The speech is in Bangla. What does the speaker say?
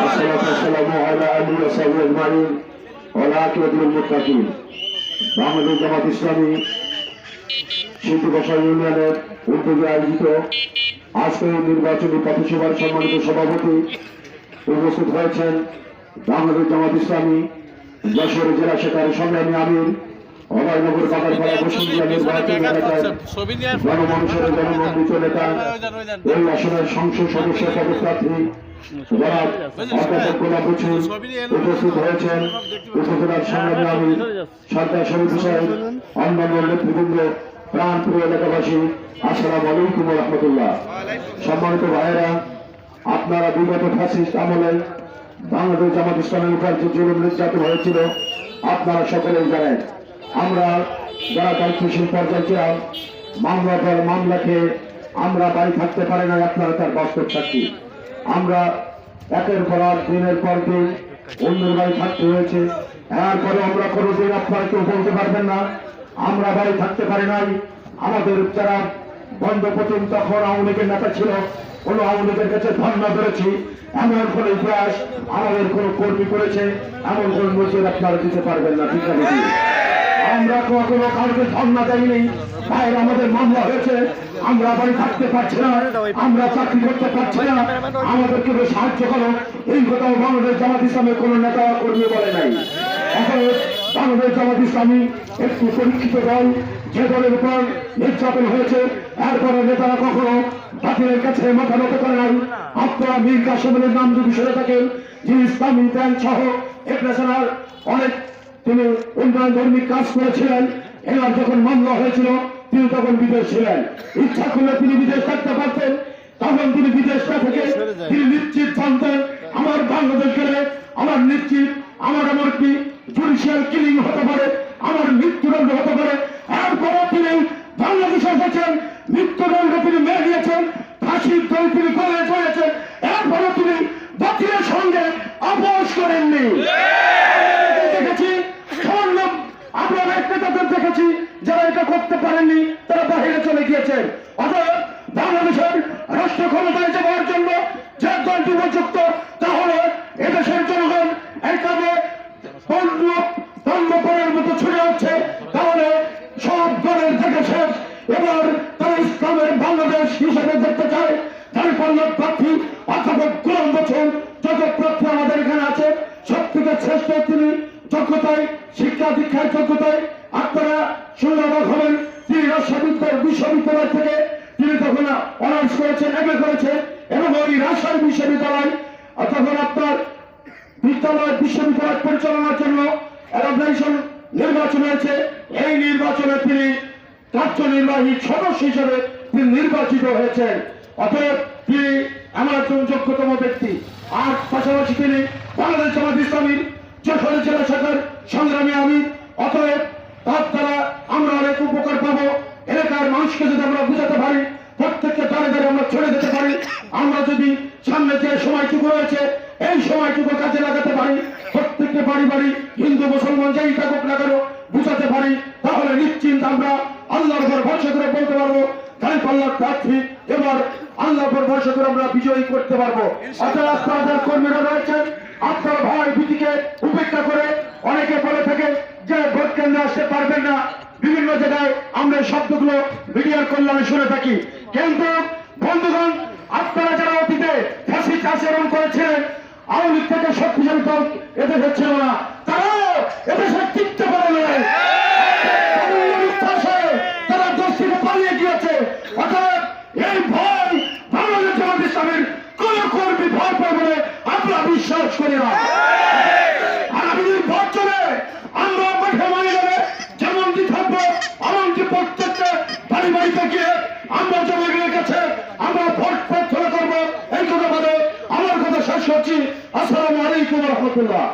والصلاة والسلام على آله وصحبه أجمعين والعاقبة للمتقين। বাংলাদেশ জামাত ইসলামী সিদ্ধকষা ইউনিয়নের উদ্যোগে আয়োজিত আজকের নির্বাচনী পথসভার সম্মানিত সভাপতি উপস্থিত হয়েছেন বাংলাদেশ জামাত ইসলামী যশোর জেলা শাখার সংগ্রামী আমির অভয়নগর বাগারপাড়া বসুন্ধিয়া নির্বাচনী এলাকার গণমানুষের জনমন্ডিত নেতা এই আসনের সংসদ সদস্য পদপ্রার্থী উপস্থিত হয়েছেন উপজেলার সংগ্রামী আমির সরকার সমিতি সাহেব অন্যান্য নেতৃবৃন্দ প্রাণপ্রিয় এলাকাবাসী আসসালামু আলাইকুম ওয়া রাহমাতুল্লাহ। সম্মানিত ভাইয়েরা, আপনারা বিগত ফ্যাসিস্ট আমলে বাংলাদেশ জামাত ইসলামের উপর যে জুলুম নির্যাতন হয়েছিল আপনারা সকলেই জানেন। আমরা যারা দায়িত্বশীল পর্যায়ে ছিলাম মামলা পর মামলাকে আমরা বাড়ি থাকতে পারি না, আপনারা তার বাস্তব সাক্ষী। আমরা একের পর দিনের পর দিন অন্যের বাড়ি থাকতে হয়েছে, এরপরে আমরা কোনোদিন আপনারা কেউ বলতে পারবেন না আমরা বাড়ি থাকতে পারি নাই। আমাদের যারা বন্ধপতিন তখন আওয়ামী লীগের নেতা ছিল, কোন আওয়ামী লীগের কাছে ধর্ণা ধরেছি এমন কোন ইতিহাস আমাদের কোন কর্মী করেছে এমন কোন মজুর আপনারা দিতে পারবেন না। ঠিক আছে, আমরা কখনো কাউকে ধর্ণা দেয়নি, বাইরে আমাদের মামলা হয়েছে, আমরা বাড়ি থাকতে পারছি না, আমরা চাকরি করতে পারছি না, আমাদেরকে সাহায্য করো, এই কথাও বাংলাদেশ জামাত ইসলামের কোন নেতা কর্মী বলে নাই। এখন বাংলাদেশ জামাত ইসলামী একটু পরীক্ষিত দল, যে দলের উপর নির্যাতন হয়েছে এরপরে নেতারা কখনো বাতিলের কাছে মাথা নত করে নাই। আপনারা মীর কাসেমের নাম যদি শুনে থাকেন, যিনি ইসলামী ব্যাংক সহ এপ্রেশনার অনেক তিনি উন্নয়ন ধর্মী কাজ করেছিলেন, এনার যখন মামলা হয়েছিল তিনি তখন বিদেশ ছিলেন, ইচ্ছা করলে তিনি বিদেশ থাকতে পারতেন, তখন তিনি বিদেশটা থেকে তিনি নিশ্চিত জানতেন আমার বাংলাদেশ গেলে আমার নিশ্চিত আমার এমনকি জুডিশিয়াল কিলিং হতে পারে, আমার মৃত্যুদণ্ড হতে পারে। এরপরে তিনি বাংলাদেশে এসেছেন, মৃত্যুদণ্ড তিনি মেনে নিয়েছেন, ফাঁসির দল তিনি করে চলেছেন, এরপরে তিনি বাতিলের সঙ্গে আপোষ করেননি। দেখেছি সামান্য আপনারা একটা তাদের দেখেছি যারা এটা করতে পারেননি তারা বাহিরে চলে গিয়েছেন। অতএব বাংলাদেশের রাষ্ট্র ক্ষমতায় যাওয়ার জন্য যে দলটি উপযুক্ত তাহলে এদেশের জনগণ এইভাবে পণ্যপণের মতো ছুটে হচ্ছে, তাহলে সব দলের থেকে শেষ। এবার তারা ইসলামের বাংলাদেশ হিসেবে দেখতে চায়। দাঁড়িপাল্লার প্রার্থী অথবা গোলাম বছর যত প্রার্থী আমাদের এখানে আছে সব থেকে শ্রেষ্ঠ তিনি যোগ্যতায়, শিক্ষা দীক্ষার যোগ্যতায় আপনারা শুনে অবাক হবেন। তিনি রাজশাহী বিশ্ববিদ্যালয় থেকে তিনি তখন অনার্স করেছেন, এমএ করেছেন এবং ওই রাজশাহী বিশ্ববিদ্যালয় তখন আপনার বিশ্ববিদ্যালয় পরিচালনার জন্য অ্যাডমিশন নির্বাচন হয়েছে। এই নির্বাচনে তিনি কার্যনির্বাহী সদস্য হিসেবে তিনি নির্বাচিত হয়েছেন। অতএব তিনি এমন একজন যোগ্যতম ব্যক্তি। আর পাশাপাশি তিনি বাংলাদেশ জামাত ইসলামীর যশোর জেলা শাখার সংগ্রামী আমির। অতএব তার দ্বারা আমরা অনেক উপকার পাবো। এলাকার মানুষকে যদি আমরা বুঝাতে পারি, প্রত্যেককে দাঁড়ে দাঁড়িয়ে আমরা ছেড়ে যেতে পারি, আমরা যদি সামনে যে সময়টুকু রয়েছে এই সময়টুকু কাজে লাগাতে পারি, প্রত্যেককে বাড়ি বাড়ি হিন্দু মুসলমান যেই থাকুক না কেন বুঝাতে পারি, তাহলে নিশ্চিন্ত আমরা আল্লাহর উপর ভরসা করে বলতে পারবো দাঁড়িপাল্লার প্রার্থী এবার আল্লাহর উপর ভরসা করে আমরা বিজয়ী করতে পারবো। অর্থাৎ আপনাদের কর্মীরা রয়েছেন, আপনার ভয় ভীতিকে উপেক্ষা করে অনেকে বলে থাকে যে ভোট কেন্দ্রে আসতে পারবেন না, বিভিন্ন জায়গায় আমরা শব্দগুলো মিডিয়ার কল্যাণে শুনে থাকি। কিন্তু বন্ধুগণ, আপনারা যারা অতীতে ফ্যাসিস্ট আচরণ করেছিলেন, আওয়ামী লীগ থেকে শক্তিশালী দল এদেশে ছিল না, তারাও এদেশে টিকতে পারে নাই, তারা দেশ থেকে পালিয়ে গিয়েছে। অর্থাৎ এই ভয় বাংলাদেশ জামাত ইসলামের কোন কর্মী ভয় পাবে বলে আমরা বিশ্বাস করি না। আগামী নির্বাচনে আমরা মাঠে ময়দানে যেমনটি থাকবো এমনকি প্রত্যেকটা বাড়ি বাড়িতে গিয়ে আমরা জনগণের কাছে আমরা ভোট প্রার্থনা করবো। এই কথা বলে আমার কথা শেষ করছি। আসসালামু আলাইকুম ওয়া রাহমাতুল্লাহ।